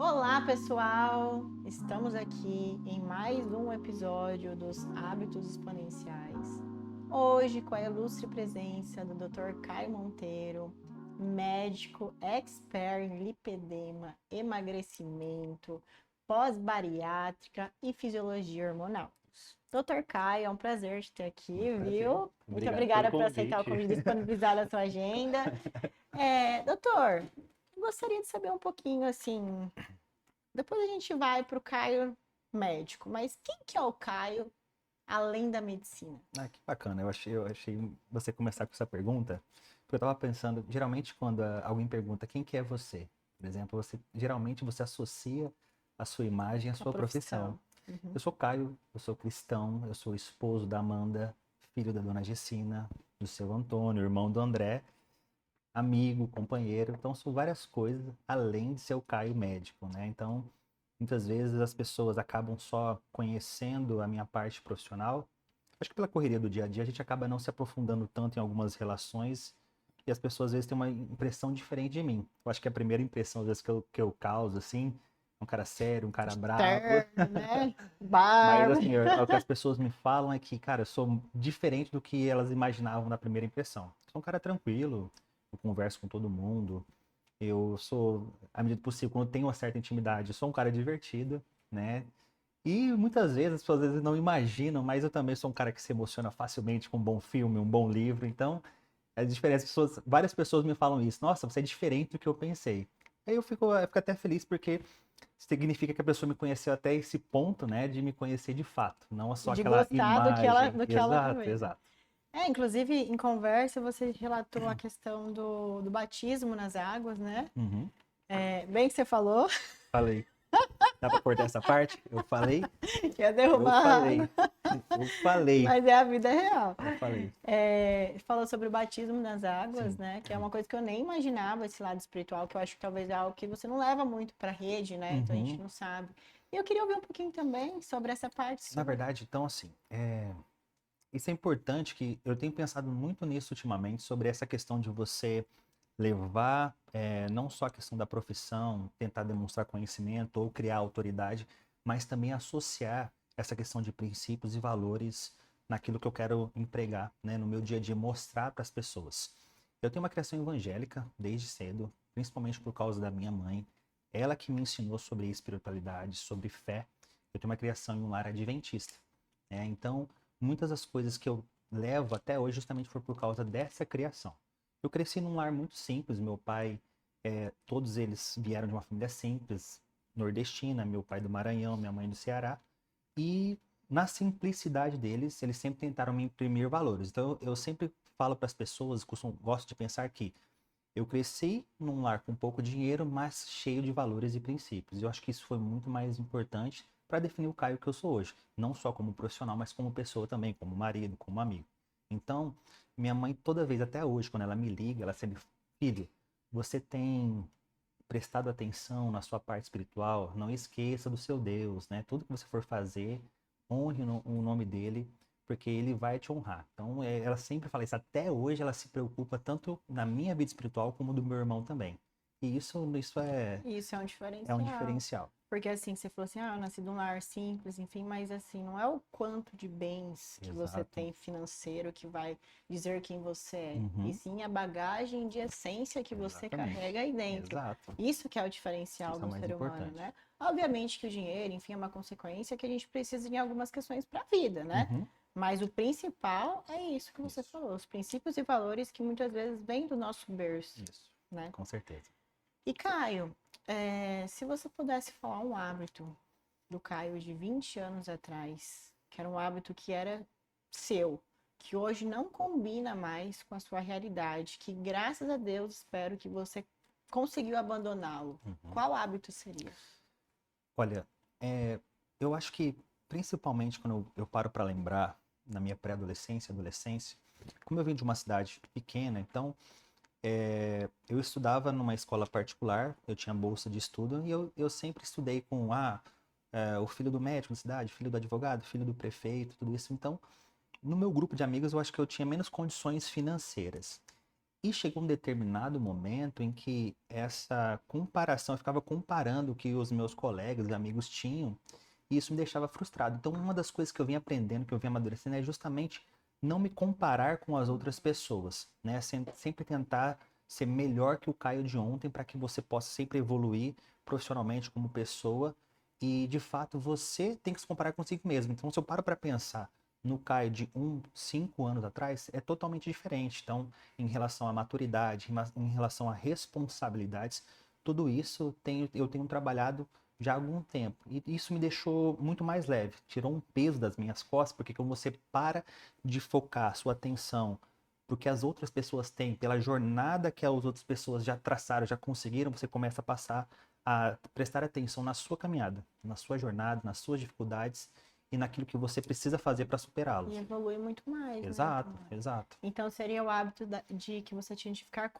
Olá, pessoal! Estamos aqui em mais um episódio dos Hábitos Exponenciais. Hoje, com a ilustre presença do Dr. Caio Monteiro, médico expert em lipedema, emagrecimento, pós-bariátrica e fisiologia hormonal. Dr. Caio, é um prazer te ter aqui, viu? Muito Obrigado obrigada pelo por aceitar o convite. convite disponibilizado na sua agenda. Doutor, gostaria de saber um pouquinho assim. Depois a gente vai para o Caio médico, mas quem que é o Caio além da medicina? Que bacana. Eu achei você começar com essa pergunta, porque eu estava pensando, geralmente quando alguém pergunta quem que é você, por exemplo, geralmente você associa a sua imagem à A sua profissão. profissão. Uhum. Eu sou Caio, eu sou cristão, eu sou esposo da Amanda, filho da dona Gessina, do seu Antônio, irmão do André, amigo, companheiro. Então são várias coisas além de ser o Caio médico, né? Então, muitas vezes as pessoas acabam só conhecendo a minha parte profissional. Acho que pela correria do dia a dia a gente acaba não se aprofundando tanto em algumas relações e as pessoas às vezes têm uma impressão diferente de mim. Eu acho que a primeira impressão às vezes que eu causo assim, um cara sério, um cara bravo. Terno, né? Mas Barba. assim, o que as pessoas me falam é que, cara, eu sou diferente do que elas imaginavam na primeira impressão. Sou um cara tranquilo, eu converso com todo mundo, eu sou, à medida do possível, quando eu tenho uma certa intimidade, eu sou um cara divertido, né? E muitas vezes as pessoas às vezes não imaginam, mas eu também sou um cara que se emociona facilmente com um bom filme, um bom livro. Então, é diferente. Várias pessoas me falam isso. Nossa, você é diferente do que eu pensei. Aí eu fico até feliz porque significa que a pessoa me conheceu até esse ponto, né, de me conhecer de fato, não é só De aquela gostar imagem. do que ela Exato, vê. exato. Inclusive, em conversa, você relatou a questão do batismo nas águas, né? Uhum. Bem que você falou, Falei. Dá pra cortar essa parte? Eu falei, que ia eu derrubar a água, falei, eu falei, mas é a vida real. eu falei. Falou sobre o batismo nas águas, Sim. né? Que é uma coisa que eu nem imaginava, esse lado espiritual, que eu acho que talvez é algo que você não leva muito pra rede, né? Então a gente Uhum. não sabe. E eu queria ouvir um pouquinho também sobre essa parte Na sua. verdade, então, assim, isso é importante que eu tenho pensado muito nisso ultimamente, sobre essa questão de você levar não só a questão da profissão, tentar demonstrar conhecimento ou criar autoridade, mas também associar essa questão de princípios e valores naquilo que eu quero empregar, né, no meu dia a dia, mostrar para as pessoas. Eu tenho uma criação evangélica desde cedo, principalmente por causa da minha mãe, ela que me ensinou sobre espiritualidade, sobre fé. Eu tenho uma criação em um lar adventista, né? Então, muitas das coisas que eu levo até hoje justamente foi por causa dessa criação. Eu cresci num lar muito simples. Meu pai, todos eles vieram de uma família simples, nordestina, meu pai do Maranhão, minha mãe do Ceará. E na simplicidade deles, eles sempre tentaram me imprimir valores. Então eu sempre falo para as pessoas, gosto de pensar que eu cresci num lar com pouco dinheiro, mas cheio de valores e princípios. Eu acho que isso foi muito mais importante para definir o Caio que eu sou hoje. Não só como profissional, mas como pessoa também, como marido, como amigo. Então, minha mãe, toda vez, até hoje, quando ela me liga, ela sempre, filho, você tem prestado atenção na sua parte espiritual? Não esqueça do seu Deus, né? Tudo que você for fazer, honre o nome dele, porque ele vai te honrar. Então, ela sempre fala isso. Até hoje, ela se preocupa tanto na minha vida espiritual como do meu irmão também. E isso Isso é um é um diferencial. diferencial. Porque assim, você falou assim, eu nasci de um lar simples, enfim, mas assim, não é o quanto de bens que você Exato. tem financeiro que vai dizer quem você é, e Uhum. sim a bagagem de essência que você Exatamente. carrega aí dentro. Exato. Isso que é o diferencial Isso é o do mais ser humano, importante. né? Obviamente que o dinheiro, enfim, é uma consequência que a gente precisa em algumas questões para a vida, né? Uhum. Mas o principal é isso que você Isso. falou, os princípios e valores que muitas vezes vêm do nosso berço, Isso. né? Com certeza. E Caio, se você pudesse falar um hábito do Caio de 20 anos atrás, que era um hábito que era seu, que hoje não combina mais com a sua realidade, que graças a Deus espero que você conseguiu abandoná-lo, Uhum. qual hábito seria? Olha, eu acho que principalmente quando eu paro para lembrar na minha pré-adolescência, adolescência, como eu vim de uma cidade pequena, então eu estudava numa escola particular, eu tinha bolsa de estudo e eu sempre estudei com o filho do médico da cidade, filho do advogado, filho do prefeito, tudo isso. Então, no meu grupo de amigos, eu acho que eu tinha menos condições financeiras. E chegou um determinado momento em que essa comparação, eu ficava comparando o que os meus colegas e amigos tinham, e isso me deixava frustrado. Então, uma das coisas que eu vim aprendendo, que eu vim amadurecendo, é justamente não me comparar com as outras pessoas, né? Sempre tentar ser melhor que o Caio de ontem, para que você possa sempre evoluir profissionalmente como pessoa. E, de fato, você tem que se comparar consigo mesmo. Então, se eu paro para pensar no Caio de 5 anos atrás, é totalmente diferente. Então, em relação à maturidade, em relação a responsabilidades, tudo isso eu tenho trabalhado já há algum tempo. E isso me deixou muito mais leve, tirou um peso das minhas costas, porque quando você para de focar sua atenção porque as outras pessoas têm, pela jornada que as outras pessoas já traçaram, já conseguiram, você começa a passar a prestar atenção na sua caminhada, na sua jornada, nas suas dificuldades e naquilo que você precisa fazer para E superá-los. evolui muito mais, né, Exato, também. exato. Então seria o hábito de que você tinha de ficar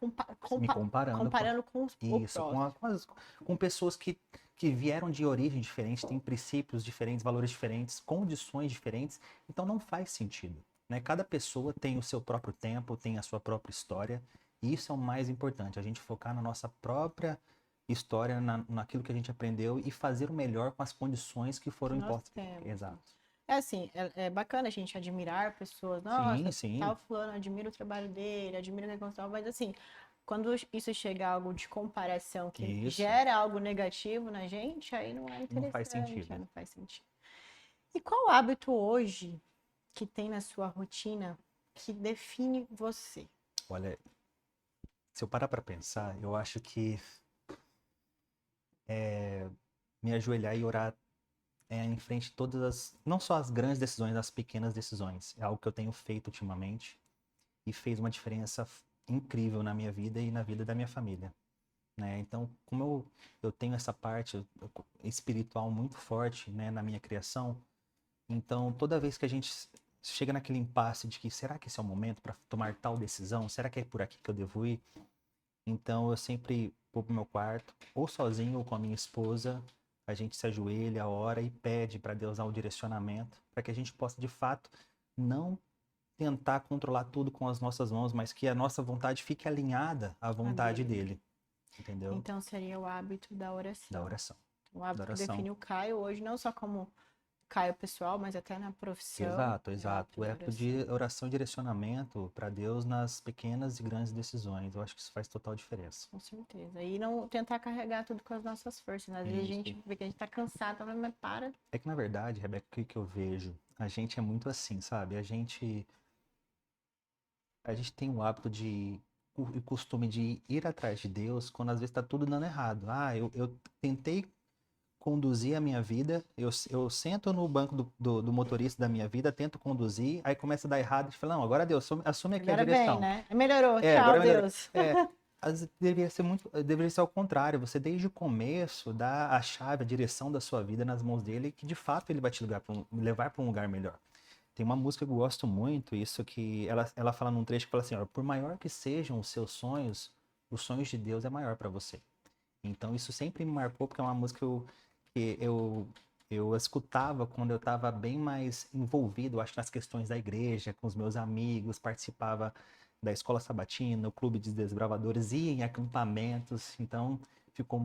Me comparando com comparando com o isso, próximo. com pessoas que vieram de origem diferente, têm princípios diferentes, valores diferentes, condições diferentes, então não faz sentido, né? Cada pessoa tem o seu próprio tempo, tem a sua própria história, e isso é o mais importante, a gente focar na nossa própria história, naquilo que a gente aprendeu e fazer o melhor com as condições que Que foram nós impostas. temos. Exato. É assim, é bacana a gente admirar pessoas. Sim, Nossa, sim, tal fulano, admiro o trabalho dele, admiro o negócio tal, mas assim, quando isso chega a algo de comparação que isso gera algo negativo na gente, aí não é não faz interessante, aí sentido. não faz sentido. E qual hábito hoje que tem na sua rotina que define você? Olha, se eu parar para pensar, eu acho que me ajoelhar e orar em frente a todas as, não só as grandes decisões, as pequenas decisões. É algo que eu tenho feito ultimamente e fez uma diferença incrível na minha vida e na vida da minha família, né? Então, como eu tenho essa parte espiritual muito forte, né, na minha criação, então toda vez que a gente chega naquele impasse de que será que esse é o momento para tomar tal decisão? Será que é por aqui que eu devo ir? Então eu sempre vou pro meu quarto, ou sozinho ou com a minha esposa, a gente se ajoelha, ora e pede para Deus dar o direcionamento, para que a gente possa de fato não tentar controlar tudo com as nossas mãos, mas que a nossa vontade fique alinhada à A vontade dele. dele, entendeu? Então seria o hábito da Da oração. oração. O Da hábito que oração. define o Caio hoje, não só como Caio pessoal, mas até na profissão, Exato, é o hábito exato. O da hábito oração. de oração e direcionamento para Deus nas pequenas e grandes decisões. Eu acho que isso faz total diferença. Com certeza. E não tentar carregar tudo com as nossas forças, né? Às vezes a gente Isso. vê que a gente tá cansado, tá, mas para. É que na verdade, Rebeca, o que que eu vejo? A gente é muito assim, sabe? A gente tem o hábito de o costume de ir atrás de Deus quando às vezes está tudo dando errado. Ah, eu tentei conduzir a minha vida, eu sento no banco do motorista da minha vida, tento conduzir, aí começa a dar errado, e fala, não, agora Deus, assume aqui a Agora vem, direção. né? Melhorou. Agora Tchau, é melhor. Deus. Às vezes deveria ser ao contrário. Você desde o começo dá a chave, a direção da sua vida nas mãos dele, que de fato ele vai te levar para um lugar melhor. Tem uma música que eu gosto muito, isso que ela fala num trecho que fala assim, ó, por maior que sejam os sonhos de Deus é maior para você. Então isso sempre me marcou porque é uma música que eu escutava quando eu estava bem mais envolvido, acho, nas questões da igreja, com os meus amigos, participava da escola sabatina, o clube de desbravadores, ia em acampamentos, então ficou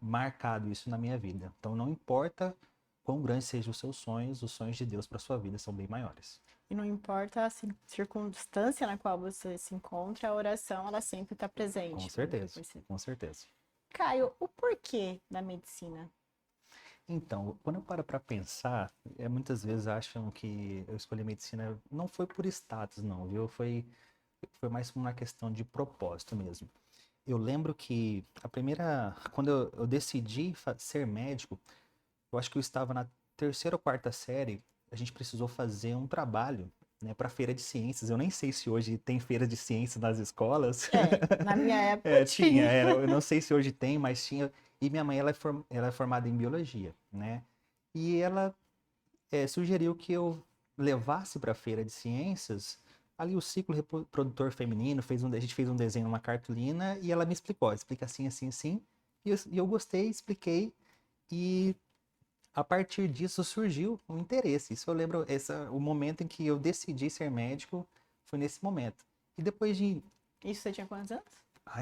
marcado isso na minha vida. Então não importa quão grandes sejam os sonhos de Deus para sua vida são bem maiores. E não importa a circunstância na qual você se encontra, a oração, ela sempre está Com presente. Como você certeza, percebe. com certeza. Caio, o porquê da medicina? Então, quando eu paro para pensar, muitas vezes acham que eu escolhi medicina não foi por status, não, viu? Foi mais uma questão de propósito mesmo. Eu lembro que quando eu decidi ser médico, eu acho que eu estava na terceira ou quarta série, a gente precisou fazer um trabalho, né, para feira de ciências. Eu nem sei se hoje tem feira de ciências nas escolas. Na minha época Tinha, tinha. eu não sei se hoje tem, mas tinha. E minha mãe, ela é formada em biologia, né? E ela sugeriu que eu levasse para a feira de ciências ali o ciclo reprodutor feminino, a gente fez um desenho numa cartolina e ela me explicou, explica assim, assim, assim. E eu gostei, expliquei e a partir disso surgiu um interesse. Isso eu lembro, o momento em que eu decidi ser médico foi nesse momento. E depois de Isso você tinha quantos anos?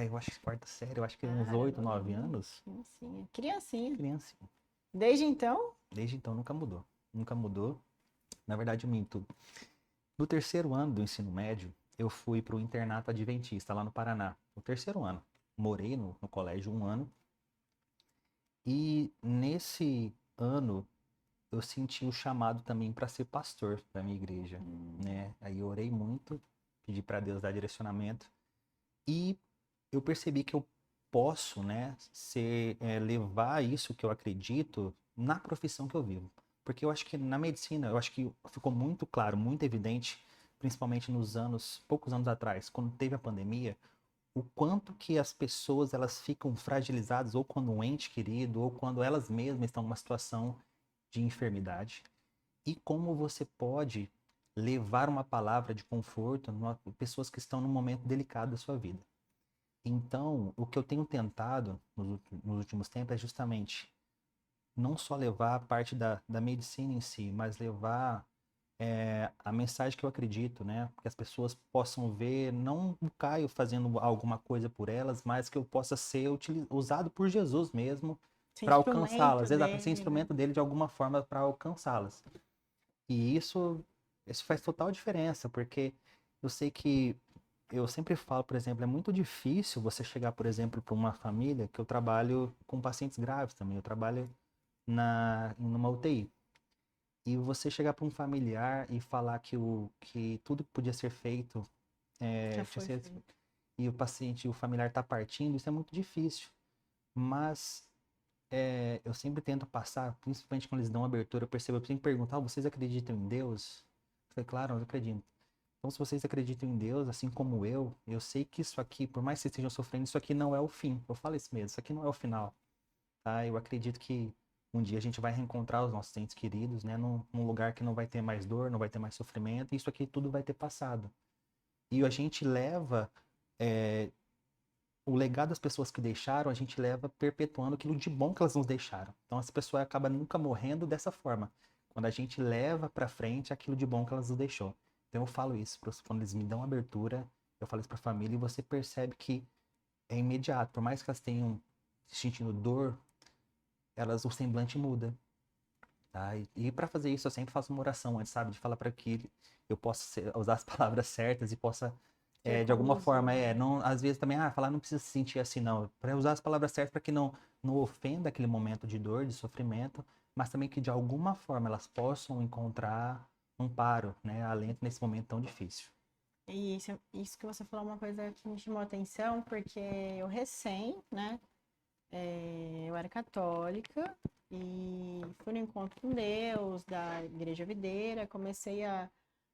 Eu acho que quarta série, eu acho que uns 8, 9 anos. Criancinha. Criancinha. Criancinha. Desde então? Desde então nunca mudou. Nunca mudou. Na verdade, eu minto. No terceiro ano do ensino médio, eu fui para o internato adventista lá no Paraná. No terceiro ano. Morei no colégio um ano. E nesse ano, eu senti o chamado também para ser pastor da minha igreja, né? Aí eu orei muito, pedi para Deus dar direcionamento. E eu percebi que eu posso, né, levar isso que eu acredito na profissão que eu vivo. Porque eu acho que na medicina, eu acho que ficou muito claro, muito evidente, principalmente poucos anos atrás, quando teve a pandemia, o quanto que as pessoas elas ficam fragilizadas ou quando um ente querido ou quando elas mesmas estão numa situação de enfermidade e como você pode levar uma palavra de conforto a pessoas que estão num momento delicado da sua vida. Então, o que eu tenho tentado nos últimos tempos é justamente não só levar a parte da medicina em si, mas levar a mensagem que eu acredito, né? Que as pessoas possam ver, não o Caio fazendo alguma coisa por elas, mas que eu possa ser usado por Jesus mesmo Ser para instrumento alcançá-las, exato, para ser dele, né? instrumento dele de alguma forma para alcançá-las. E isso faz total diferença, porque eu sei que eu sempre falo, por exemplo, é muito difícil você chegar, por exemplo, para uma família que eu trabalho com pacientes graves também, eu trabalho numa UTI. E você chegar para um familiar e falar que tudo que podia ser feito Já tinha foi sido, feito. e o familiar está partindo, isso é muito difícil. Mas eu sempre tento passar, principalmente quando eles dão abertura, eu sempre perguntar, vocês acreditam em Deus? Eu falei, claro, nós acreditamos. Então, se vocês acreditam em Deus, assim como eu sei que isso aqui, por mais que vocês estejam sofrendo, isso aqui não é o fim. Eu falo isso mesmo, isso aqui não é o final, tá? Eu acredito que um dia a gente vai reencontrar os nossos entes queridos, né? Num lugar que não vai ter mais dor, não vai ter mais sofrimento, e isso aqui tudo vai ter passado. E a gente leva é, o legado das pessoas que deixaram, a gente leva perpetuando aquilo de bom que elas nos deixaram. Então, essa pessoa acaba nunca morrendo dessa forma. Quando a gente leva para frente aquilo de bom que elas nos deixou. Então, eu falo isso, quando eles me dão abertura, eu falo isso para a família e você percebe que é imediato. Por mais que elas tenham sentindo dor, o semblante muda. Tá? E para fazer isso, eu sempre faço uma oração antes, sabe? De falar para que eu possa usar as palavras certas e possa, Ser de alguma forma, conduzido. não, às vezes também, falar não precisa se sentir assim, não. Para usar as palavras certas para que não ofenda aquele momento de dor, de sofrimento, mas também que de alguma forma elas possam encontrar um amparo, né? Alento nesse momento tão difícil. E isso que você falou é uma coisa que me chamou a atenção, porque eu né? Eu era católica e fui no encontro com Deus da Igreja Videira, comecei a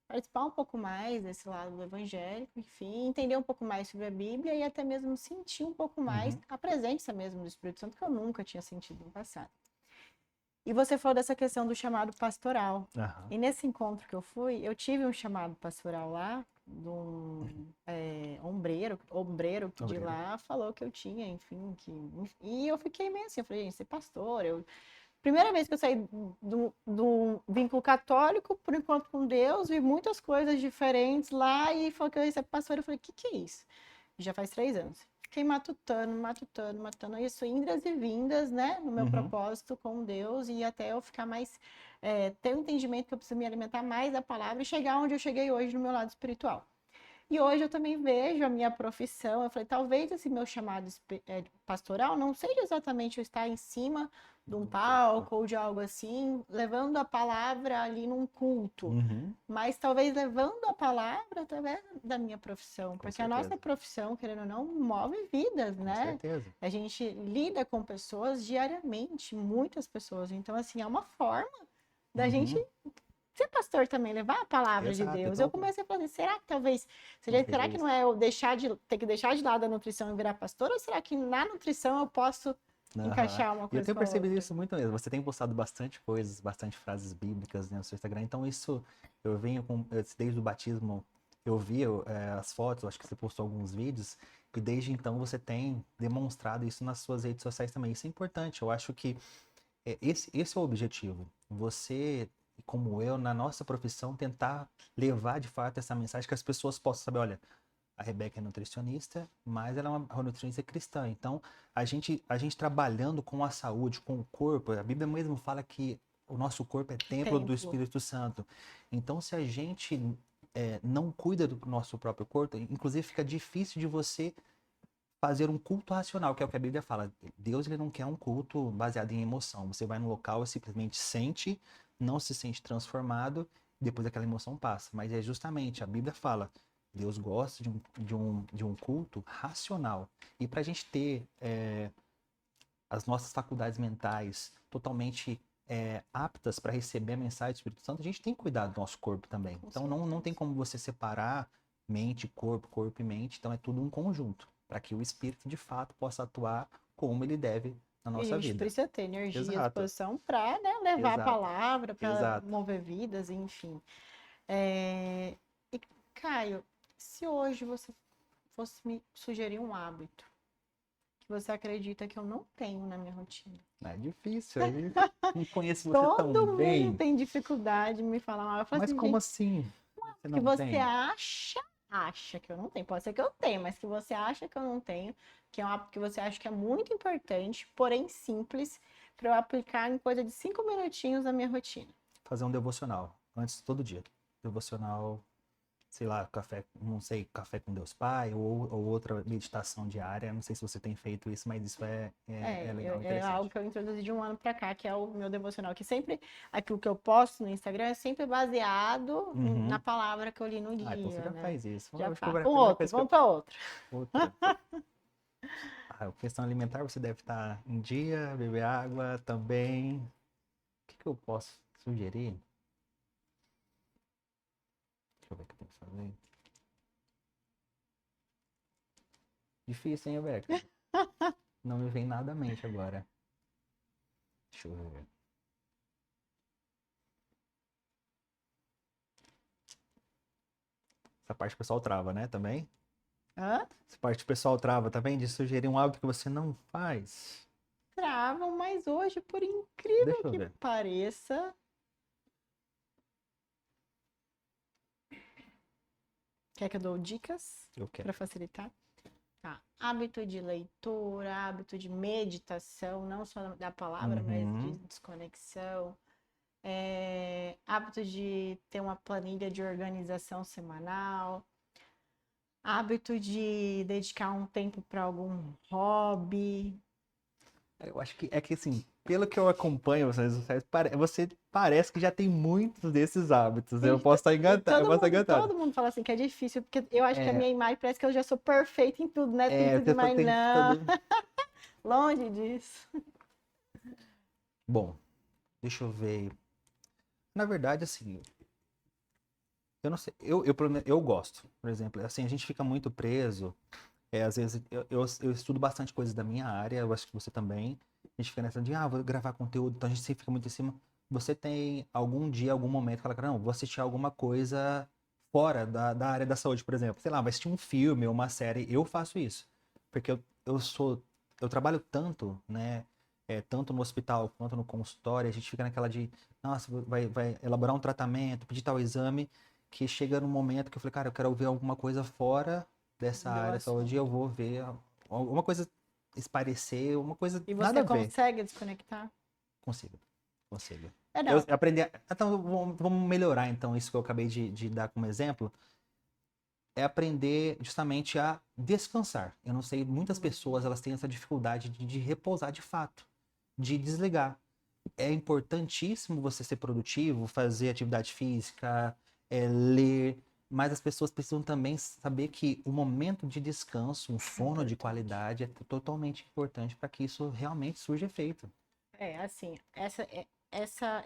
participar um pouco mais desse lado do evangélico, enfim, entender um pouco mais sobre a Bíblia e até mesmo sentir um pouco mais Uhum. a presença mesmo do Espírito Santo, que eu nunca tinha sentido no passado. E você falou dessa questão do chamado pastoral. Aham. E nesse encontro que eu fui, eu tive um chamado pastoral lá, de um ombreiro que de Obreiro. lá falou que eu tinha, enfim, e eu fiquei meio assim, eu falei, gente, ser pastor, primeira vez que eu saí do vínculo católico por encontro com Deus, vi muitas coisas diferentes lá e falou que eu ia ser pastor, eu falei, o que é isso? Já faz 3 anos. Fiquei matutando, isso indas e vindas, né, no meu Uhum. propósito com Deus e até eu ficar mais, ter um entendimento que eu preciso me alimentar mais da palavra e chegar onde eu cheguei hoje no meu lado espiritual. E hoje eu também vejo a minha profissão. Eu falei, talvez esse meu chamado pastoral não seja exatamente eu estar em cima de um palco ou de algo assim, levando a palavra ali num culto, Uhum. mas talvez levando a palavra através da minha profissão, Com porque a nossa certeza. profissão, querendo ou não, move vidas, Com né? certeza. A gente lida com pessoas diariamente, muitas pessoas. Então, assim, é uma forma da gente Uhum. ser pastor também, levar a palavra de Exato. Deus. Eu Então, comecei a falar assim, será que talvez, vamos será rever que isso. não é eu ter que deixar de lado a nutrição e virar pastor? Ou será que na nutrição eu posso Aham. encaixar uma E eu coisa tenho com a percebido outra? isso muito mesmo. Você tem postado bastante coisas, bastante frases bíblicas, né, no seu Instagram. Então, isso eu venho desde o batismo, eu vi as fotos, eu acho que você postou alguns vídeos, e desde então você tem demonstrado isso nas suas redes sociais também. Isso é importante. Eu acho que esse é o objetivo. Você, como eu, na nossa profissão, tentar levar de fato essa mensagem que as pessoas possam saber, olha. A Rebeca é nutricionista, mas ela é uma nutricionista cristã. Então, a gente trabalhando com a saúde, com o corpo, a Bíblia mesmo fala que o nosso corpo é templo do Templo. Espírito Santo. Então, se a gente não cuida do nosso próprio corpo, inclusive fica difícil de você fazer um culto racional, que é o que a Bíblia fala. Deus ele não quer um culto baseado em emoção. Você vai no local e simplesmente sente, não se sente transformado, depois aquela emoção passa. Mas é justamente, a Bíblia fala, Deus gosta de um culto racional. E para a gente ter as nossas faculdades mentais totalmente aptas para receber a mensagem do Espírito Santo, a gente tem que cuidar do nosso corpo também. Então não tem como você separar mente, corpo e mente. Então é tudo um conjunto, para que o Espírito de fato possa atuar como ele deve na E a nossa gente vida. precisa ter energia e Exato, disposição para, né, levar a exato, palavra, para exato. mover vidas, enfim. E, Caio, se hoje você fosse me sugerir um hábito que você acredita que eu não tenho na minha rotina. É difícil, eu não conheço você tão Todo mundo bem. tem dificuldade de me falar mal. Eu falo Mas assim, como gente, assim? Você que não você tem? acha que eu não tenho. Pode ser que eu tenha, mas que você acha que eu não tenho, que é um hábito que você acha que é muito importante, porém simples, para eu aplicar em coisa de 5 minutinhos na minha rotina. Fazer um devocional antes todo dia. Devocional, sei lá, café, não sei, café com Deus Pai ou outra meditação diária. Não sei se você tem feito isso, mas isso é legal, É algo interessante. que eu introduzi de um ano para cá, que é o meu devocional, que sempre, aquilo que eu posto no Instagram é sempre baseado na Uhum. palavra que eu li no Ah, então você dia, já né? faz isso. Eu Já acho que faço. a Um primeira outro, coisa que vamos para outro. outra. A questão alimentar você deve estar em dia, beber água também. O que eu posso sugerir? Deixa eu ver o que eu tenho que fazer. Difícil, hein, Beca? Não me vem nada à mente agora. Deixa eu ver. Essa parte o pessoal trava, né? Também? Hã? Essa parte o pessoal trava também de sugerir um hábito que você não faz. Travam, mas hoje, por incrível Deixa eu que ver. pareça, quer que eu dou dicas Eu quero. para facilitar? Tá. Hábito de leitura, hábito de meditação, não só da palavra, mas de Uhum. desconexão. Hábito de ter uma planilha de organização semanal. Hábito de dedicar um tempo para algum hobby. Eu acho que assim, pelo que eu acompanho vocês, você parece que já tem muitos desses hábitos. Eu Gente, posso estar enganado, eu todo posso estar mundo, enganado. todo mundo fala assim que é difícil, porque eu acho que a É, minha imagem parece que eu já sou perfeita em tudo, né? Tem tudo, você mas tem não, todo. longe disso. Bom, deixa eu ver. Na verdade, assim, eu não sei, pelo menos, eu gosto, por exemplo, assim, a gente fica muito preso, às vezes, eu estudo bastante coisas da minha área, eu acho que você também, a gente fica nessa de, vou gravar conteúdo, então a gente sempre fica muito em cima, você tem algum dia, algum momento que fala, não, vou assistir alguma coisa fora da área da saúde, por exemplo, sei lá, vai assistir um filme ou uma série, eu faço isso, porque eu trabalho tanto, né, tanto no hospital quanto no consultório, a gente fica naquela de, nossa, vai elaborar um tratamento, pedir tal exame, que chega num momento que eu falei, cara, eu quero ouvir alguma coisa fora dessa Do área da saúde, eu assunto. vou ver alguma coisa esparecer, uma coisa E nada você a ver. consegue desconectar? Consigo, consigo. Eu Não. aprendi. Então, vamos melhorar então isso que eu acabei de dar como exemplo. É aprender justamente a descansar. Eu não sei, muitas pessoas elas têm essa dificuldade de repousar de fato, de desligar. É importantíssimo você ser produtivo, fazer atividade física, ler, mas as pessoas precisam também saber que o momento de descanso, um É sono de importante. qualidade é totalmente importante para que isso realmente surja efeito. Assim,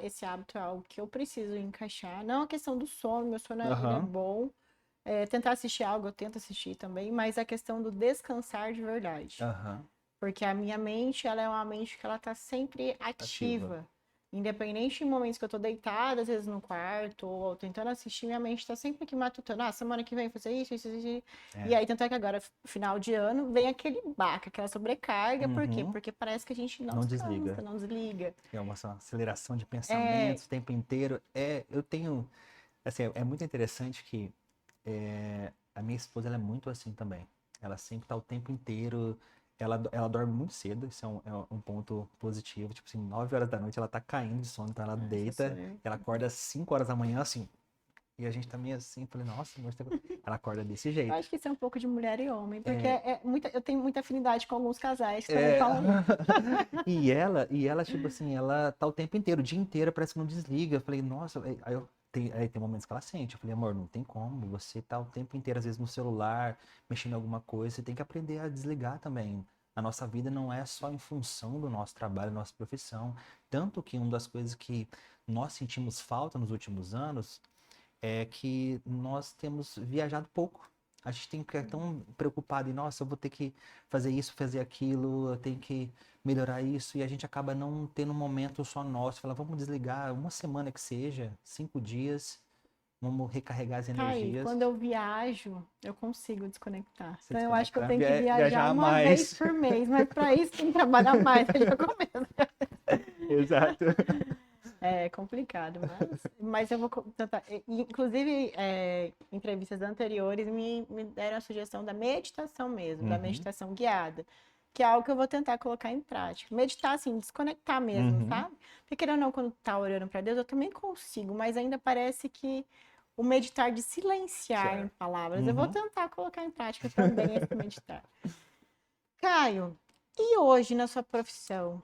esse hábito é algo que eu preciso encaixar. Não a questão do sono, meu sono ele é Aham, bom. Tentar assistir algo, eu tento assistir também, mas a questão do descansar de verdade. aham, Porque a minha mente, ela é uma mente que ela tá sempre ativa. ativa. Independente de momentos que eu tô deitada, às vezes no quarto, ou tentando assistir, minha mente tá sempre aqui matutando. Semana que vem fazer isso. E É. aí, tanto é que agora, final de ano, vem aquele baque, aquela sobrecarga. Por quê? Uhum, Porque parece que a gente não não desliga. descansa, não desliga. É uma aceleração de É, pensamentos o tempo inteiro. Eu tenho, assim, é muito interessante que A minha esposa, ela é muito assim também. Ela sempre tá o tempo inteiro. Ela dorme muito cedo, isso é um ponto positivo. Tipo assim, 9 horas da noite ela tá caindo de sono, então ela Essa sou deita, eu. ela acorda às 5 horas da manhã, assim. E a gente tá meio assim, falei, nossa, amor, ela acorda desse Eu jeito. acho que isso é um pouco de mulher e homem, porque É, eu tenho muita afinidade com alguns casais que também é... falam isso. e ela, tipo assim, ela tá o tempo inteiro, o dia inteiro, parece que não desliga. Eu falei, nossa, aí tem momentos que ela sente. Eu falei, amor, não tem como, você tá o tempo inteiro, às vezes, no celular, mexendo em alguma coisa, você tem que aprender a desligar também. A nossa vida não é só em função do nosso trabalho, da nossa profissão. Tanto que uma das coisas que nós sentimos falta nos últimos anos é que nós temos viajado pouco. A gente tem que ficar tão preocupado em, nossa, eu vou ter que fazer isso, fazer aquilo, eu tenho que melhorar isso, e a gente acaba não tendo um momento só nosso. Fala, vamos desligar uma semana que seja, 5 dias, vamos recarregar as Caí, energias. quando eu viajo, eu consigo desconectar. Você Então eu acho que eu desconectar, tenho que viajar viajar uma vez mais. por mês, mas para isso tem que trabalhar mais, eu já começo. Exato. É complicado, mas eu vou tentar. Inclusive, entrevistas anteriores me deram a sugestão da meditação mesmo, da Uhum, meditação guiada, que é algo que eu vou tentar colocar em prática. Meditar, assim, desconectar mesmo, uhum, sabe? Porque querendo ou não, quando tá orando para Deus, eu também consigo, mas ainda parece que o meditar de silenciar em certo. palavras, eu vou Uhum. tentar colocar em prática também esse meditar. Caio, e hoje na sua profissão?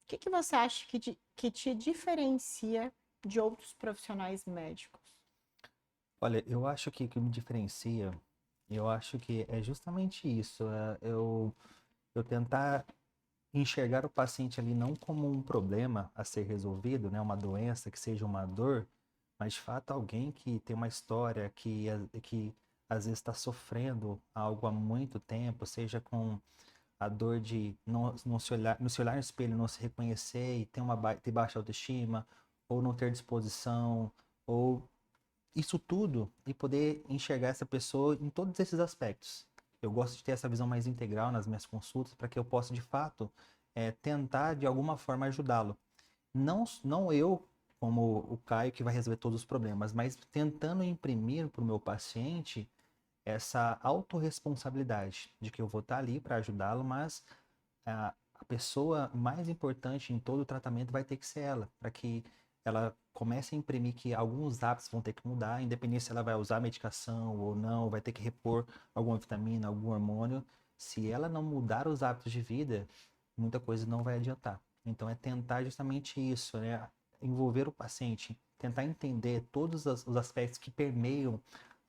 Que você acha que te diferencia de outros profissionais médicos? Olha, eu acho que o que me diferencia, eu acho que é justamente isso. Eu tentar enxergar o paciente ali não como um problema a ser resolvido, né, uma doença que seja uma dor, mas de fato alguém que tem uma história que às vezes está sofrendo algo há muito tempo, seja com a dor de não se olhar no espelho, não se reconhecer e ter baixa autoestima, ou não ter disposição, ou isso tudo e poder enxergar essa pessoa em todos esses aspectos. Eu gosto de ter essa visão mais integral nas minhas consultas para que eu possa, de fato, tentar, de alguma forma, ajudá-lo. Não eu, como o Caio, que vai resolver todos os problemas, mas tentando imprimir para o meu paciente essa autorresponsabilidade de que eu vou estar ali para ajudá-lo, mas a pessoa mais importante em todo o tratamento vai ter que ser ela, para que ela comece a imprimir que alguns hábitos vão ter que mudar, independente se ela vai usar medicação ou não, vai ter que repor alguma vitamina, algum hormônio. Se ela não mudar os hábitos de vida, muita coisa não vai adiantar. Então é tentar justamente isso, né? Envolver o paciente, tentar entender todos os aspectos que permeiam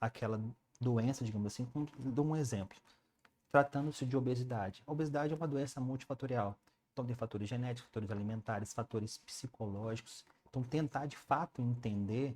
aquela doença, digamos assim. Dou um exemplo. Tratando-se de obesidade. A obesidade é uma doença multifatorial. Então, tem fatores genéticos, fatores alimentares, fatores psicológicos. Então, tentar de fato entender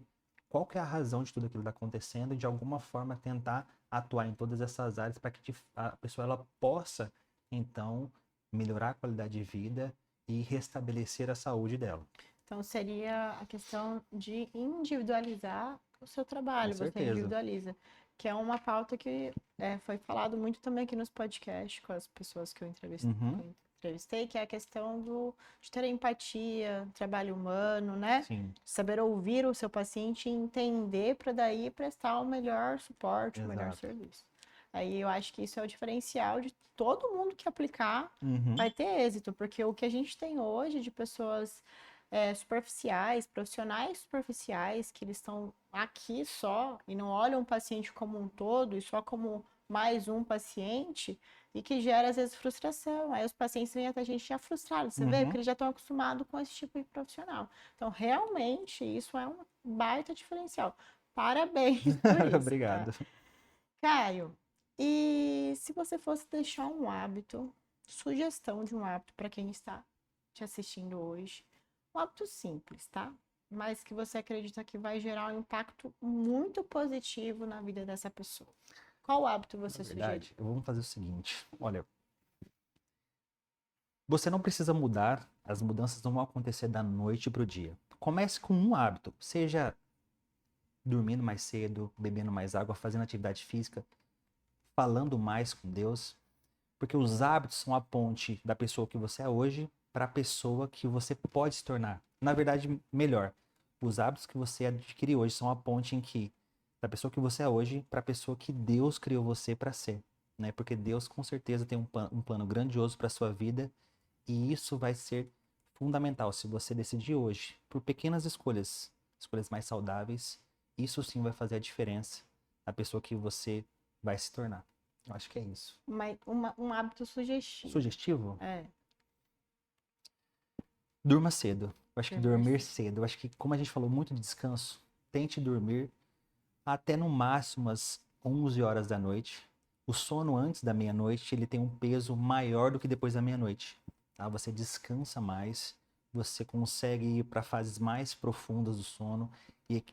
qual que é a razão de tudo aquilo que está acontecendo e, de alguma forma, tentar atuar em todas essas áreas para que a pessoa ela possa, então, melhorar a qualidade de vida e restabelecer a saúde dela. Então, seria a questão de individualizar o seu Com trabalho, você certeza. individualiza, que é uma pauta que foi falado muito também aqui nos podcasts com as pessoas que Uhum, eu entrevistei, que é a questão de ter empatia, trabalho humano, né? sim, Saber ouvir o seu paciente e entender para daí prestar o melhor suporte, o melhor exato. serviço. Aí eu acho que isso é o diferencial de todo mundo que aplicar Uhum, vai ter êxito, porque o que a gente tem hoje de pessoas superficiais, profissionais superficiais, que eles estão aqui só e não olham o paciente como um todo e só como mais um paciente, e que gera às vezes frustração. Aí os pacientes vêm até a gente já frustrados, você vê, porque uhum. eles já estão acostumados com esse tipo de profissional. Então, realmente, isso é um baita diferencial. Parabéns por isso, tá? Obrigado. Caio, e se você fosse deixar um hábito, sugestão de um hábito para quem está te assistindo hoje, um hábito simples, tá? Mas que você acredita que vai gerar um impacto muito positivo na vida dessa pessoa. Qual hábito Na você sugeriria? verdade, vamos fazer o seguinte. Olha, você não precisa mudar, as mudanças não vão acontecer da noite para o dia. Comece com um hábito, seja dormindo mais cedo, bebendo mais água, fazendo atividade física, falando mais com Deus, porque os hábitos são a ponte da pessoa que você é hoje para a pessoa que você pode se tornar. Na verdade, melhor, os hábitos que você adquire hoje são a ponte em que da pessoa que você é hoje para a pessoa que Deus criou você para ser, né? Porque Deus com certeza tem um plano grandioso para sua vida e isso vai ser fundamental se você decidir hoje por pequenas escolhas, escolhas mais saudáveis. Isso sim vai fazer a diferença na pessoa que você vai se tornar. Eu acho que é isso. Um hábito sugestivo. Sugestivo? É. Durma cedo. Eu acho que dormir Dormir cedo. Eu acho que, como a gente falou muito de descanso, tente dormir até no máximo às 11 horas da noite. O sono antes da meia-noite, ele tem um peso maior do que depois da meia-noite. Tá? Você descansa mais, você consegue ir para fases mais profundas do sono e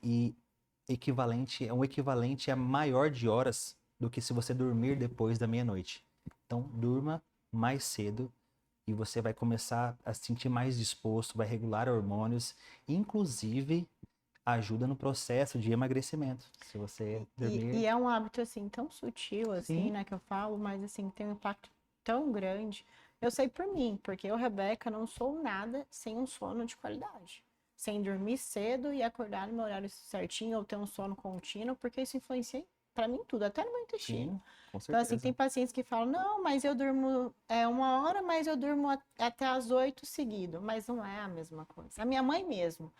um equivalente a maior de horas do que se você dormir depois da meia-noite. Então, durma mais cedo e você vai começar a se sentir mais disposto, vai regular hormônios, inclusive ajuda no processo de emagrecimento. Se você dormir. E é um hábito assim tão sutil assim, Sim. né, que eu falo, mas assim tem um impacto tão grande. Eu sei por mim, porque eu, Rebeca, não sou nada sem um sono de qualidade. Sem dormir cedo e acordar no meu horário certinho ou ter um sono contínuo, porque isso influencia para mim tudo, até no meu intestino. Sim, com Então, assim, certeza. tem pacientes que falam, não, mas eu durmo 1 hora, mas eu durmo até as 8 seguido. Mas não é a mesma coisa. A minha mãe mesmo.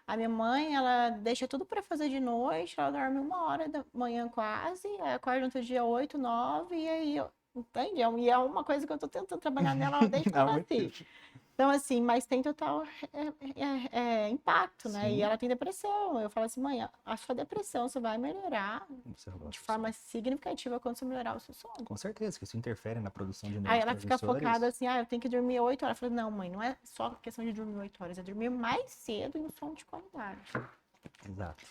A minha mãe, ela deixa tudo para fazer de noite, ela dorme 1 hora da manhã quase, aí acorda no outro dia 8, 9, e aí, entende? E é uma coisa que eu tô tentando trabalhar nela desde que eu Há muito nasci. tempo. Então, assim, mas tem total impacto, né? E Sim. ela tem depressão. Eu falo assim, mãe, a sua depressão você vai melhorar de forma significativa quando você melhorar o seu sono. Com certeza, que isso interfere na produção de Aí ela fica focada neurotransmissores. assim, eu tenho que dormir 8 horas. Eu falei, não, mãe, não é só questão de dormir 8 horas, é dormir mais cedo e um sono de qualidade. Exato.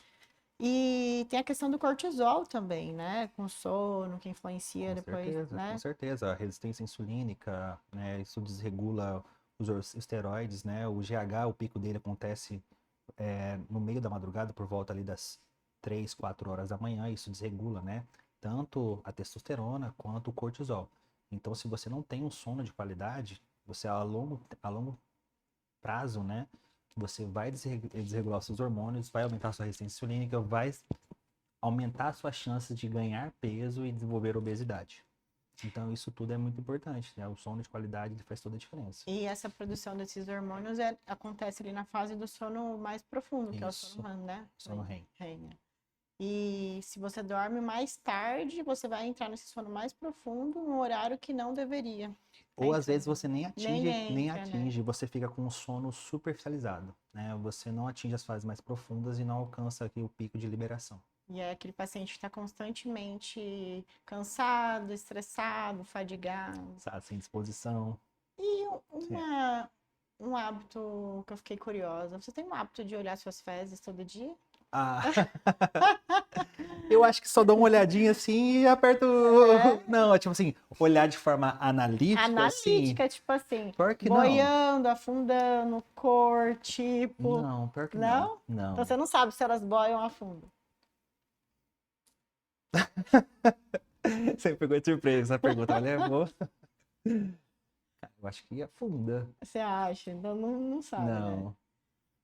E tem a questão do cortisol também, né? Com sono, que influencia Com depois, certeza, com né? certeza. A resistência insulínica, né? Isso desregula os esteroides, né? O GH, o pico dele acontece no meio da madrugada, por volta ali das 3, 4 horas da manhã. Isso desregula, né? Tanto a testosterona quanto o cortisol. Então, se você não tem um sono de qualidade, você a longo prazo, né? Você vai desregular os seus hormônios, vai aumentar a sua resistência insulínica, vai aumentar suas chances de ganhar peso e desenvolver obesidade. Então, isso tudo é muito importante, né? O sono de qualidade ele faz toda a diferença. E essa produção desses hormônios acontece ali na fase do sono mais profundo, que é o Isso, sono REM, né? sono REM. REM. E se você dorme mais tarde, você vai entrar nesse sono mais profundo, num horário que não deveria. Ou às vezes você nem Nem entra, né? você fica com um sono superficializado, né? Você não atinge as fases mais profundas e não alcança aqui o pico de liberação. E é aquele paciente que está constantemente cansado, estressado, fadigado. Sabe, sem disposição. E Sim. um hábito que eu fiquei curiosa. Você tem um hábito de olhar suas fezes todo dia? Ah, eu acho que só dou uma olhadinha assim e aperto. É? Não, é tipo assim, olhar de forma analítica, assim. Analítica, tipo assim, Pior que não. boiando, afundando, cor, tipo. Não, pior que não. Não? Então Não. você não sabe se elas boiam ou afundam. Você pegou de surpresa essa pergunta. Olha, eu acho que afunda. Você acha? Então não sabe, né? Não.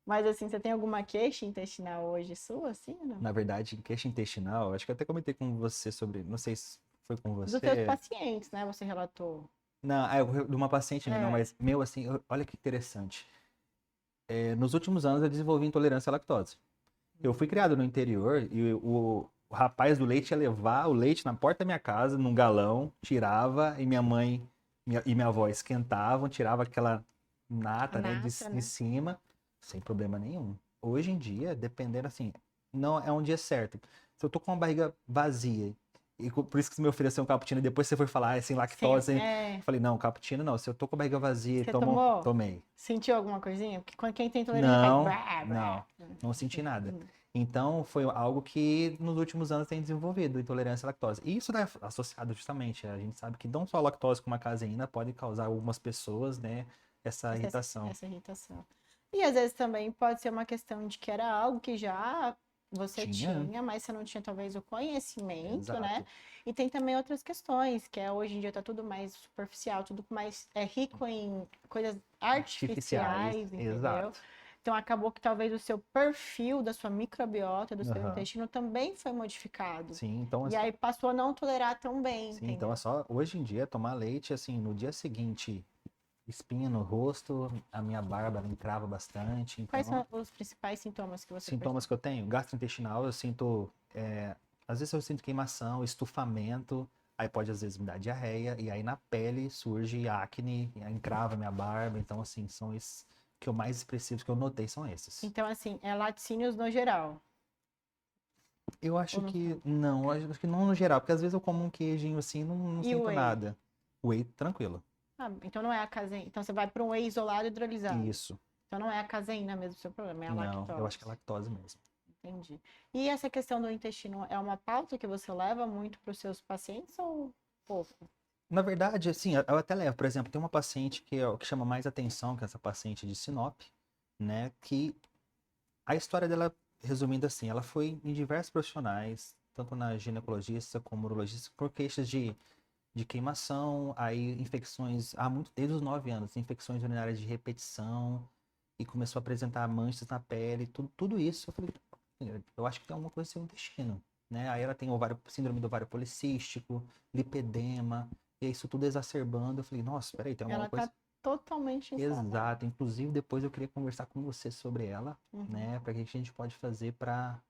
Mas assim, você tem alguma queixa intestinal hoje sua, assim, ou não? Na verdade, em queixa intestinal, acho que eu até comentei com você sobre. Não sei se foi com Dos seus você. pacientes, né? Você relatou. Não, de uma paciente minha, não, É. mas meu, assim, olha que interessante. Nos últimos anos eu desenvolvi intolerância à lactose. Eu fui criado no interior e o rapaz do leite ia levar o leite na porta da minha casa, num galão, tirava, e minha mãe e minha avó esquentavam, tirava aquela nata, né, Nata, em né? cima, sem problema nenhum. Hoje em dia, dependendo assim, não é um dia certo. Se eu tô com a barriga vazia, e por isso que você me ofereceu um cappuccino e depois você foi falar, é sem Sim, lactose, eu falei, não, cappuccino não. Se eu tô com a barriga vazia e Você tomou? tomei. Sentiu alguma coisinha? Porque quem tem intolerância faz Não, brá, não, brá. não senti nada. Então, foi algo que nos últimos anos tem desenvolvido, intolerância à lactose. E isso é associado justamente, a gente sabe que não só a lactose como a caseína pode causar a algumas pessoas, né, essa irritação. Essa irritação. E às vezes também pode ser uma questão de que era algo que já você tinha, mas você não tinha talvez o conhecimento, né? Exato. E tem também outras questões, que é hoje em dia tá tudo mais superficial, tudo mais rico em coisas artificiais, entendeu? Exato. Então, acabou que talvez o seu perfil da sua microbiota, do seu Aham. intestino também foi modificado. Sim, então, E aí passou a não tolerar tão bem, sim, então entendeu? é só hoje em dia tomar leite, assim, no dia seguinte, espinha no rosto, a minha barba ela encrava bastante, Quais então, são os principais sintomas que você sintomas percebe? que eu tenho, gastrointestinal, eu sinto, às vezes eu sinto queimação, estufamento, aí pode às vezes me dar diarreia, e aí na pele surge acne, e aí encrava minha barba, então assim, são esses que eu mais expressivos que eu notei são esses. Então, assim, é laticínios no geral. Eu Ou acho não que são? não, eu acho que não no geral, porque às vezes eu como um queijinho assim, não E o sinto whey? nada. Whey, tranquilo. Ah, então não é a caseína. Então você vai para um whey isolado e hidrolisado. Isso. Então não é a caseína mesmo o seu problema, é a Não, eu acho que é lactose. lactose mesmo. Entendi. E essa questão do intestino é uma pauta que você leva muito para os seus pacientes ou pouco? Na verdade, assim, eu até levo, por exemplo, tem uma paciente que é o que chama mais atenção, que é essa paciente de Sinop, né, que a história dela, resumindo assim, ela foi em diversos profissionais, tanto na ginecologista como urologista, por queixas de queimação, aí infecções, há muito, desde os 9 anos, infecções urinárias de repetição, e começou a apresentar manchas na pele, tudo isso. Eu falei, eu acho que tem alguma coisa no seu intestino, né? Aí ela tem síndrome do ovário policístico, lipedema, e isso tudo exacerbando. Eu falei, nossa, peraí, tem alguma Ela coisa. está totalmente instável. Exato, inclusive depois eu queria conversar com você sobre ela, Uhum, né? Para que a gente pode fazer para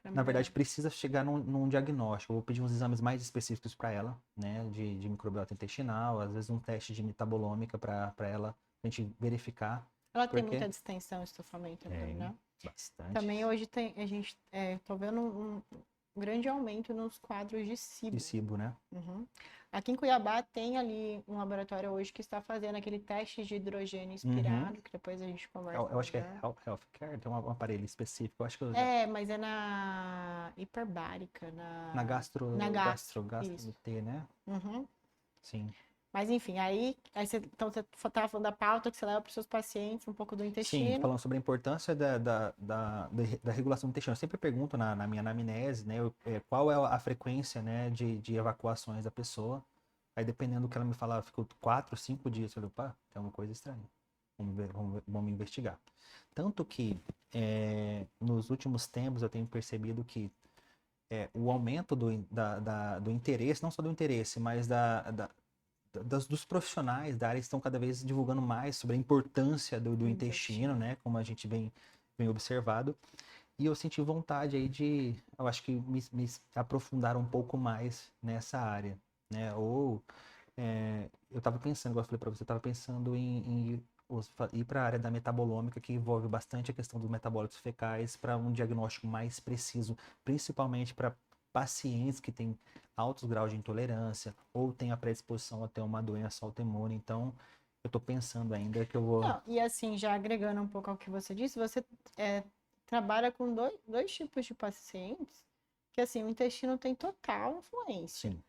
para na verdade, melhorar. precisa chegar num diagnóstico. Eu vou pedir uns exames mais específicos para ela, né? De microbiota intestinal, às vezes um teste de metabolômica para ela, pra gente verificar. Ela tem Porque muita distensão, estufamento tem abdominal. bastante Também hoje tem, a gente, tô vendo um grande aumento nos quadros de de SIBO. cibo, né? Uhum. Aqui em Cuiabá tem ali um laboratório hoje que está fazendo aquele teste de hidrogênio Uhum. inspirado, que depois a gente conversa Eu acho que é melhor. Healthcare, tem um aparelho específico. Eu acho que É, mas é na hiperbárica, na na gastro, gastro isso. T, né? Uhum. Sim. Mas enfim, aí você, então você estava falando da pauta que você leva para os seus pacientes, um pouco do Sim, intestino. falando sobre a importância da regulação do intestino. Eu sempre pergunto na minha anamnese, né, qual é a frequência, né, de evacuações da pessoa. Aí, dependendo do que ela me falar, ficou 4, 5 dias. Eu falei, opa, tem alguma coisa estranha. Vamos investigar. Tanto que, nos últimos tempos, eu tenho percebido que o aumento do interesse, não só do interesse, mas dos profissionais da área estão cada vez divulgando mais sobre a importância do intestino, né? Como a gente vem observado. E eu senti vontade aí eu acho que me aprofundar um pouco mais nessa área, né? Ou eu estava pensando, igual eu falei para você, eu estava pensando ir para a área da metabolômica, que envolve bastante a questão dos metabólitos fecais, para um diagnóstico mais preciso, principalmente para pacientes que têm altos graus de intolerância ou têm a predisposição a ter uma doença autoimune. Então, eu estou pensando ainda que eu vou. Não, e assim, já agregando um pouco ao que você disse, você é, trabalha com dois tipos de pacientes que, assim, o intestino tem total influência, Sim.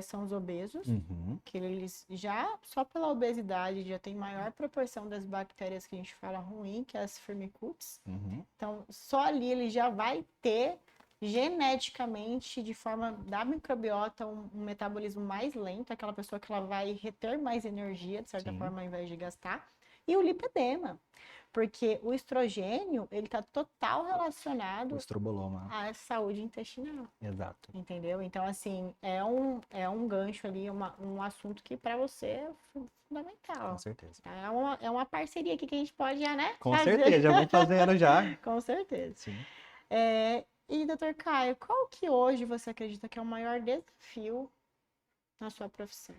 são os obesos, Uhum. que eles já, só pela obesidade, já tem maior proporção das bactérias que a gente fala ruim, que é as Firmicutes. Uhum. Então, só ali ele já vai ter geneticamente, de forma da microbiota, um metabolismo mais lento, aquela pessoa que ela vai reter mais energia, de certa Sim. forma, ao invés de gastar. E o lipedema, porque o estrogênio, ele está total O relacionado estroboloma. à saúde intestinal, Exato. entendeu? Então, assim, é um gancho ali, um assunto que para você é Com fundamental. certeza. É uma parceria aqui que a gente pode já, né, Com fazer. certeza, já vou fazendo já. Com certeza. Sim. E, doutor Caio, qual que hoje você acredita que é o maior desafio na sua profissão?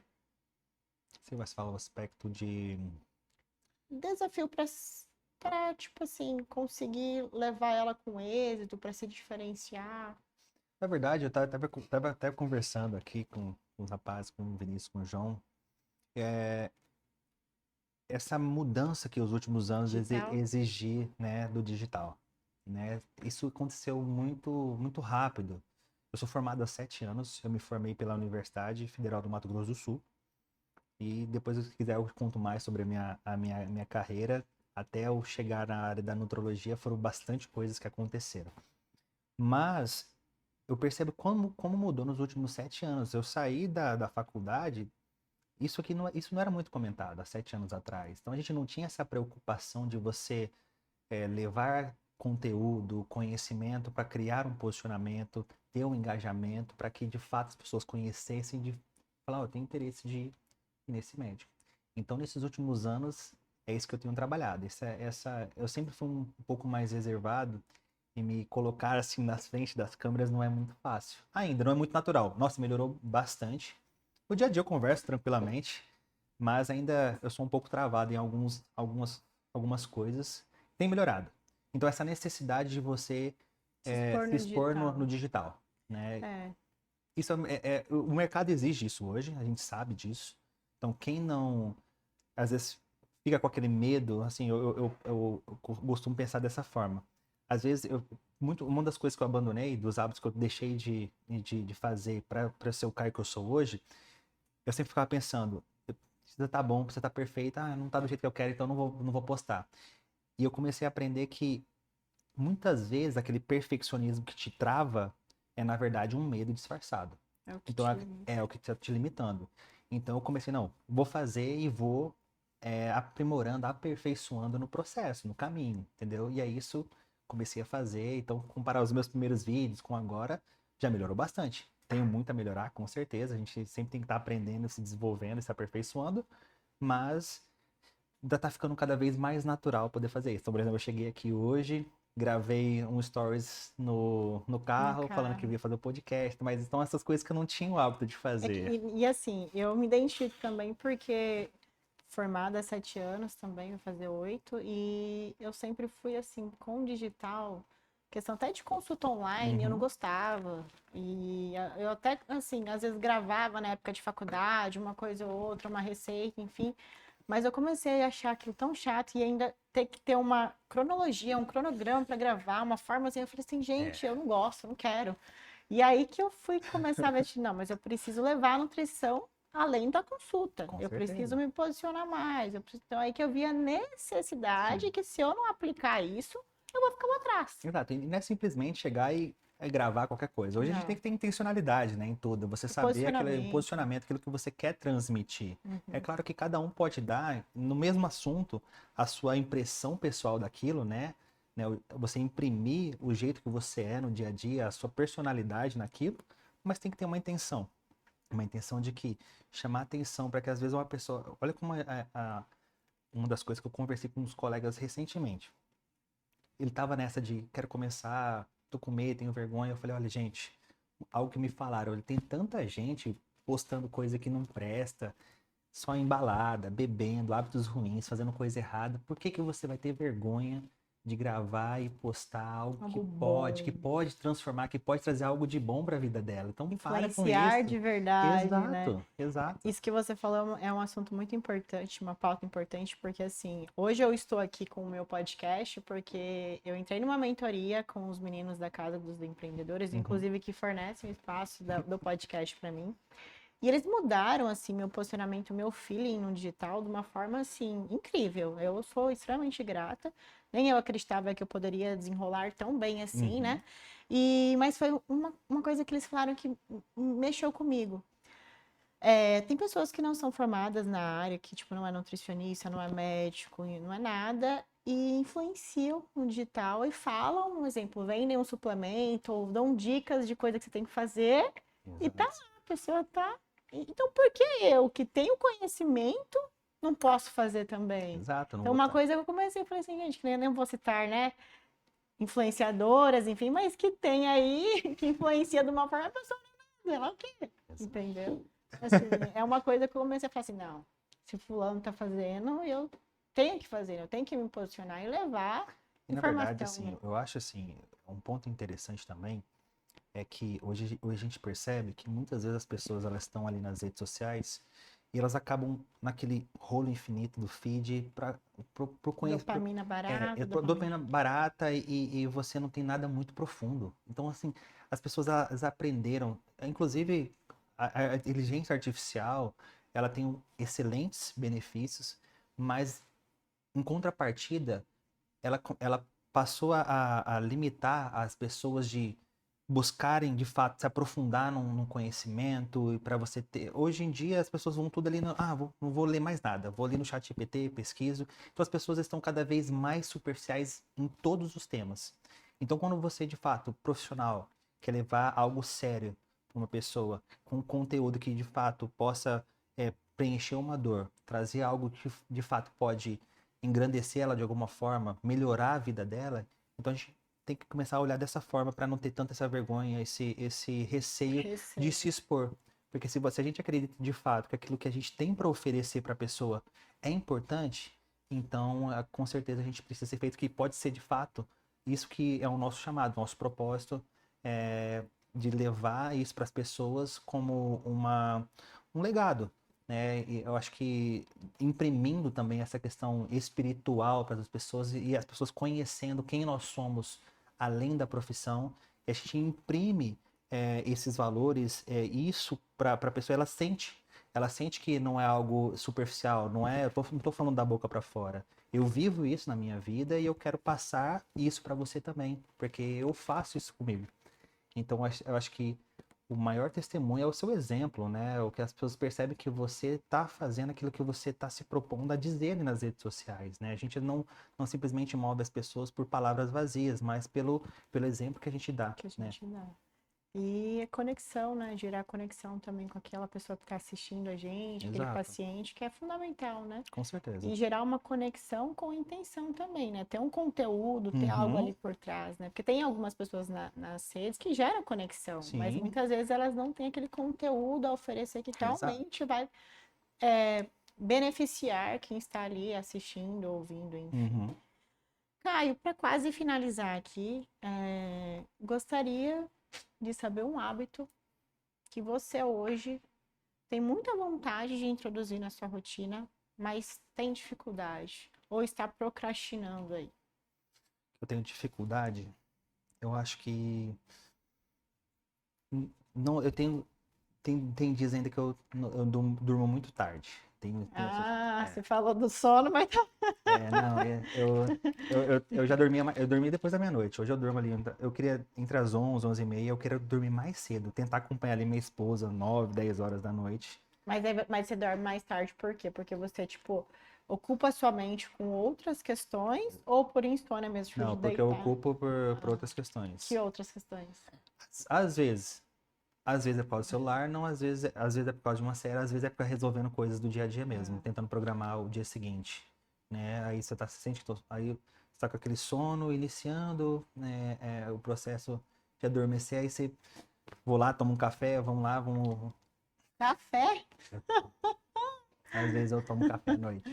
Você vai falar o aspecto de. Desafio para, tipo assim, conseguir levar ela com êxito, para se diferenciar. Na verdade, eu tava até conversando aqui com os rapazes, com o Vinícius, com o João. Essa mudança que os últimos anos Digital. exigir, né, do digital, né? Isso aconteceu muito rápido. Eu sou formado há 7 anos, eu me formei pela Universidade Federal do Mato Grosso do Sul. E depois, se quiser, eu conto mais sobre a minha carreira. Até eu chegar na área da nutrologia, foram bastante coisas que aconteceram. Mas eu percebo como mudou nos últimos 7 anos. Eu saí da faculdade, isso não era muito comentado há 7 anos atrás. Então a gente não tinha essa preocupação de você levar conteúdo, conhecimento para criar um posicionamento, ter um engajamento, para que de fato as pessoas conhecessem de falar, eu tenho interesse de ir nesse médico. Então, nesses últimos anos, é isso que eu tenho trabalhado. Eu sempre fui um pouco mais reservado e me colocar assim na frente das câmeras não é muito fácil. Ainda não é muito natural. Nossa, melhorou bastante. No dia a dia eu converso tranquilamente, mas ainda eu sou um pouco travado em algumas coisas. Tem melhorado. Então, essa necessidade de você Se expor se no expor no digital. digital, né? É, Isso o mercado exige isso hoje, a gente sabe disso. Então, quem não, às vezes, fica com aquele medo, assim, eu costumo pensar dessa forma. Às vezes, uma das coisas que eu abandonei, dos hábitos que eu deixei de fazer para ser o cara que eu sou hoje, eu sempre ficava pensando, precisa tá bom, precisa tá perfeito, não tá do jeito que eu quero, então não vou postar. E eu comecei a aprender que muitas vezes aquele perfeccionismo que te trava é, na verdade, um medo disfarçado. é o que Então te limita. é o que está te limitando. Então eu comecei, não, vou fazer e vou aprimorando, aperfeiçoando no processo, no caminho, entendeu? E aí isso comecei a fazer. Então, comparar os meus primeiros vídeos com agora, já melhorou bastante. Tenho muito a melhorar, com certeza. A gente sempre tem que estar aprendendo, se desenvolvendo, se aperfeiçoando, mas ainda tá ficando cada vez mais natural poder fazer isso. Então, por exemplo, eu cheguei aqui hoje, gravei um stories no No carro, falando que carro. ia fazer o podcast, mas então essas coisas que eu não tinha o hábito de fazer. E assim, eu me identifico também porque formada há 7 anos também, vou fazer 8, e eu sempre fui assim, com digital, questão até de consulta online, eu não Uhum. gostava. E eu até, assim, às vezes gravava na época de faculdade, uma coisa ou outra, uma receita, enfim. Mas eu comecei a achar aquilo tão chato e ainda ter que ter uma cronologia, um cronograma para gravar, uma forma assim. Eu falei assim, É, gente, eu não gosto, não quero. E aí que eu fui começar a ver, assim, não, mas eu preciso levar a nutrição além da consulta. com Eu preciso certeza. me posicionar mais. Então aí que eu vi a necessidade Sim. que se eu não aplicar isso, eu vou ficar para trás. Exato. E não é simplesmente chegar e gravar qualquer coisa. Hoje a gente tem Não, que ter intencionalidade, né, em tudo. Você o saber aquele posicionamento. posicionamento, aquilo que você quer transmitir. É Uhum. claro que cada um pode dar, no mesmo assunto, a sua impressão pessoal daquilo, né? Você imprimir o jeito que você é no dia a dia, a sua personalidade naquilo, mas tem que ter uma intenção. Uma intenção de que chamar atenção para que às vezes uma pessoa. Olha como uma das coisas que eu conversei com uns colegas recentemente. Ele tava nessa de quero começar, tô com medo, tenho vergonha. Eu falei, olha, gente, algo que me falaram, olha, tem tanta gente postando coisa que não presta, só embalada, bebendo, hábitos ruins, fazendo coisa errada. Por que que você vai ter vergonha de gravar e postar algo que Algo pode, que bom. pode transformar, que pode trazer algo de bom para a vida dela? Então para com Influenciar isso. de verdade, né? Exato, exato. Isso que você falou é um assunto muito importante, uma pauta importante, porque assim, hoje eu estou aqui com o meu podcast porque eu entrei numa mentoria com os meninos da Casa dos Empreendedores, Uhum, inclusive que fornecem o espaço do podcast para mim. E eles mudaram assim meu posicionamento, meu feeling no digital de uma forma assim incrível. Eu sou extremamente grata. Nem eu acreditava que eu poderia desenrolar tão bem assim, né? uhum, Mas foi uma coisa que eles falaram que mexeu comigo. Tem pessoas que não são formadas na área, que tipo, não é nutricionista, não é médico, não é nada, e influenciam no digital e falam, um exemplo, vendem um suplemento ou dão dicas de coisa que você tem que fazer, e tá lá, exato. a pessoa tá. Então, por que eu, que tenho conhecimento, não posso fazer também? Exato, não Então, vou uma estar. coisa que eu comecei, eu falei assim, gente, que nem vou citar, né? Influenciadoras, enfim, mas que tem aí, que influencia de uma forma, a pessoa não é ela o quê? Entendeu? Assim, é uma coisa que eu comecei a falar assim, não, se fulano tá fazendo, eu tenho que fazer, eu tenho que me posicionar e levar E na verdade, informação, né? assim, eu acho assim, um ponto interessante também é que hoje a gente percebe que muitas vezes as pessoas elas estão ali nas redes sociais e elas acabam naquele rolo infinito do feed para pro conhecer, Dopamina barata, dopamina dopamina. barata e você não tem nada muito profundo. Então, assim, as pessoas elas aprenderam, inclusive a inteligência artificial, ela tem excelentes benefícios, mas em contrapartida ela passou a limitar as pessoas de buscarem, de fato, se aprofundar num conhecimento e para você ter. Hoje em dia as pessoas vão tudo ali no, não vou ler mais nada, vou ali no chat GPT, pesquiso. Então as pessoas estão cada vez mais superficiais em todos os temas. Então quando você, de fato, profissional, quer levar algo sério para uma pessoa, com conteúdo que de fato possa preencher uma dor, trazer algo que de fato pode engrandecer ela de alguma forma, melhorar a vida dela, então a gente tem que começar a olhar dessa forma para não ter tanta essa vergonha, esse receio de se expor. Porque se a gente acredita de fato que aquilo que a gente tem para oferecer para a pessoa é importante, então com certeza a gente precisa ser feito que pode ser de fato isso que é o nosso chamado, nosso propósito de levar isso para as pessoas como um legado. Né? E eu acho que imprimindo também essa questão espiritual para as pessoas e as pessoas conhecendo quem nós somos além da profissão, a gente imprime esses valores, isso para a pessoa, ela sente que não é algo superficial, não estou falando da boca para fora. Eu vivo isso na minha vida e eu quero passar isso para você também, porque eu faço isso comigo. Então eu acho que o maior testemunho é o seu exemplo, né? O que as pessoas percebem que você está fazendo aquilo que você está se propondo a dizer nas redes sociais, né? A gente não simplesmente move as pessoas por palavras vazias, mas pelo exemplo que a gente dá, que a né? gente dá. E a conexão, né? Gerar conexão também com aquela pessoa que está assistindo a gente, aquele Exato. paciente, que é fundamental, né? Com certeza. E gerar uma conexão com intenção também, né? Ter um conteúdo, ter algo ali por trás, né? Porque tem algumas pessoas nas redes que geram conexão, mas Sim. muitas vezes elas não têm aquele conteúdo a oferecer que realmente vai beneficiar quem está ali assistindo, ouvindo, enfim. Caio, para quase finalizar aqui, gostaria de saber um hábito que você hoje tem muita vontade de introduzir na sua rotina, mas tem dificuldade ou está procrastinando aí. Eu tenho dificuldade. Eu acho que não, eu tenho tem dias ainda que eu durmo muito tarde. Você falou do sono, mas tá. Não, eu já dormia, eu dormi depois da meia-noite. Hoje eu durmo ali, eu queria entre as 11, 11h30, eu queria dormir mais cedo, tentar acompanhar ali minha esposa 9, 10 horas da noite. Mas você dorme mais tarde por quê? Porque você, tipo, ocupa a sua mente com outras questões ou por insônia mesmo, tipo, Não, de porque eu deitar? ocupo por outras questões. Que outras questões? Às vezes, é por causa do celular, não, às vezes é por causa de uma série, às vezes é por resolvendo coisas do dia a dia mesmo, tentando programar o dia seguinte, né? Aí você se sente, aí você tá com aquele sono iniciando, né, o processo de adormecer, aí você vou lá, tomo um café, vamos lá, vamos. Café? Às vezes eu tomo café à noite.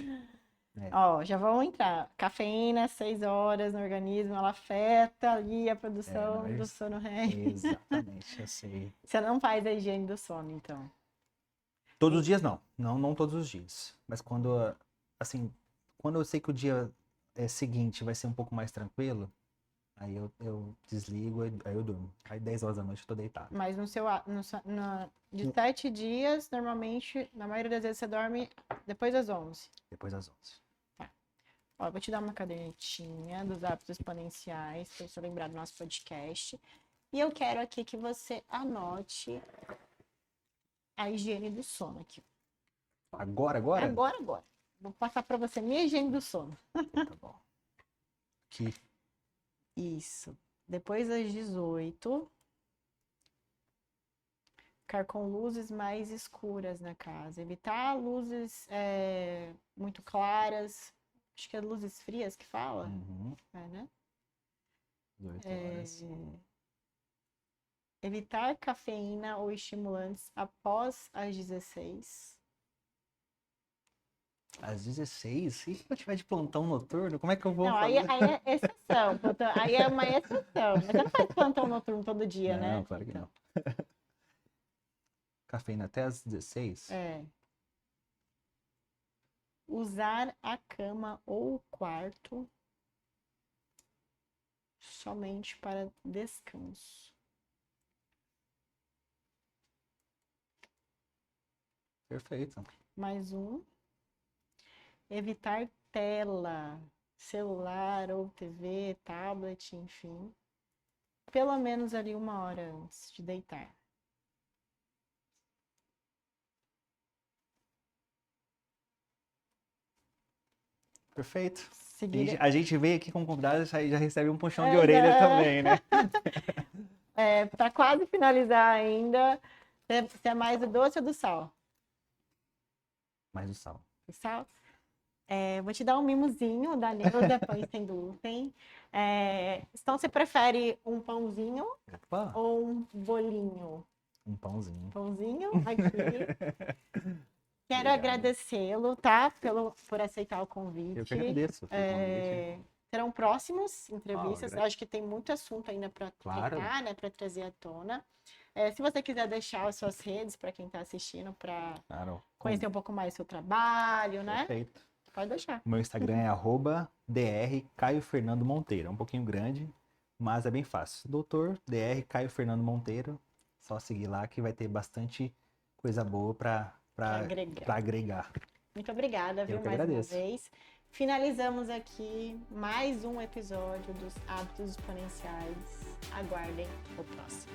Ó, já vamos entrar. Cafeína, 6 horas no organismo, ela afeta ali a produção do sono REM. Exatamente, eu sei. Você não faz a higiene do sono, então? Todos os dias não. Não todos os dias. Mas assim, quando eu sei que o dia seguinte vai ser um pouco mais tranquilo, aí eu desligo, aí eu durmo. Aí 10 horas da noite eu tô deitado. Mas de 7 dias, normalmente, na maioria das vezes, você dorme depois das 11. Depois das 11. Tá. Ó, eu vou te dar uma cadernetinha dos hábitos exponenciais, para você lembrar do nosso podcast. E eu quero aqui que você anote a higiene do sono aqui. Agora? Agora. Vou passar para você minha higiene do sono. Tá bom. Aqui. Isso. Depois das 18, ficar com luzes mais escuras na casa. Evitar luzes muito claras. Acho que é luzes frias que fala. Né? 18 horas. Evitar cafeína ou estimulantes após as 16. Às 16? E se eu tiver de plantão noturno, como é que eu vou Não, fazer? aí é exceção. Aí é uma exceção. Mas você não faz plantão noturno todo dia, não, né? Não, claro que não. Cafeína até às 16? Usar a cama ou o quarto somente para descanso. Perfeito. Mais um. Evitar tela, celular ou TV, tablet, enfim, pelo menos ali 1 hora antes de deitar. Perfeito. Seguir... A gente veio aqui com convidados e já recebe um puxão de orelha também, né? Para quase finalizar ainda, você é mais do doce ou do sal? Mais o sal. Do sal? Vou te dar um mimozinho da Neuza, pães sem glúten. Então, você prefere um pãozinho Opa, ou um bolinho? um pãozinho. Pãozinho aqui. Quero Obrigado. agradecê-lo, tá? Por aceitar o convite. Eu que agradeço pelo convite. Serão próximas entrevistas. Oh, Acho que tem muito assunto ainda para Claro. tratar, né? Para trazer à tona. Se você quiser deixar as suas redes para quem está assistindo, para Claro. conhecer um pouco mais do seu trabalho, né? Perfeito. Pode deixar. O meu Instagram é @Dr. Caio Fernando Monteiro. É um pouquinho grande, mas é bem fácil. Doutor Dr. Caio Fernando Monteiro. Só seguir lá que vai ter bastante coisa boa para agregar. Muito obrigada, viu, Eu que mais agradeço. uma vez. Finalizamos aqui mais um episódio dos Hábitos Exponenciais. Aguardem o próximo.